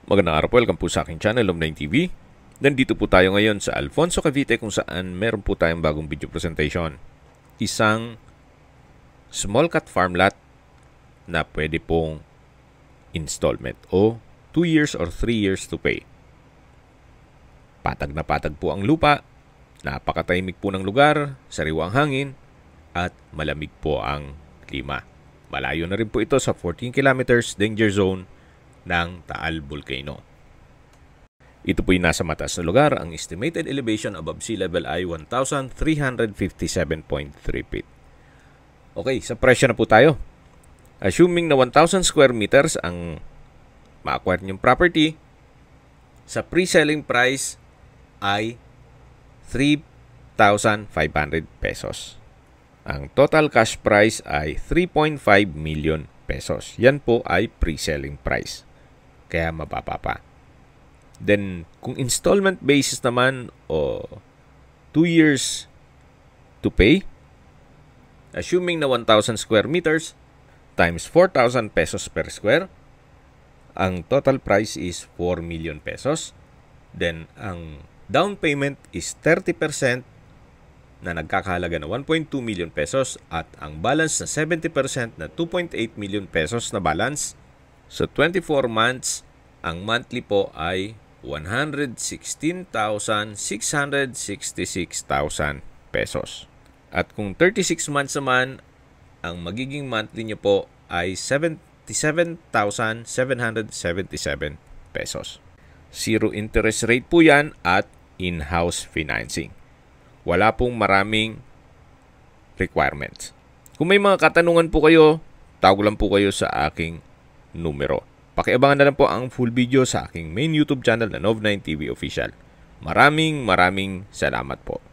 Magandang araw po, welcome po sa aking channel, Love9 TV. Nandito po tayo ngayon sa Alfonso, Cavite kung saan meron po tayong bagong video presentation. Isang small cut farm lot na pwede pong installment o 2 years or 3 years to pay. Patag na patag po ang lupa, napakatahimik po ng lugar, sariwa ang hangin, at malamig po ang klima. Malayo na rin po ito sa 14 kilometers danger zone ng Taal Volcano. Ito po yung nasa mataas na lugar. Ang estimated elevation above sea level ay 1,357.3 feet. Okay, sa presyo na po tayo. Assuming na 1,000 square meters ang ma-acquire niyong property, sa pre-selling price ay 3,500 pesos. Ang total cash price ay 3.5 million pesos. Yan po ay pre-selling price. Kaya mababa pa. Then, kung installment basis naman o 2 years to pay, assuming na 1,000 square meters times 4,000 pesos per square, ang total price is 4 million pesos. Then, ang down payment is 30% na nagkakahalaga na 1.2 million pesos at ang balance na 70% na 2.8 million pesos na balance. So, 24 months, ang monthly po ay 116,666,000 pesos. At kung 36 months naman, ang magiging monthly nyo po ay 77,777 pesos. Zero interest rate po yan at in-house financing. Wala pong maraming requirements. Kung may mga katanungan po kayo, tawag lang po kayo sa aking numero. Pakiabangan na lang po ang full video sa aking main YouTube channel na Love9 TV Official. Maraming salamat po.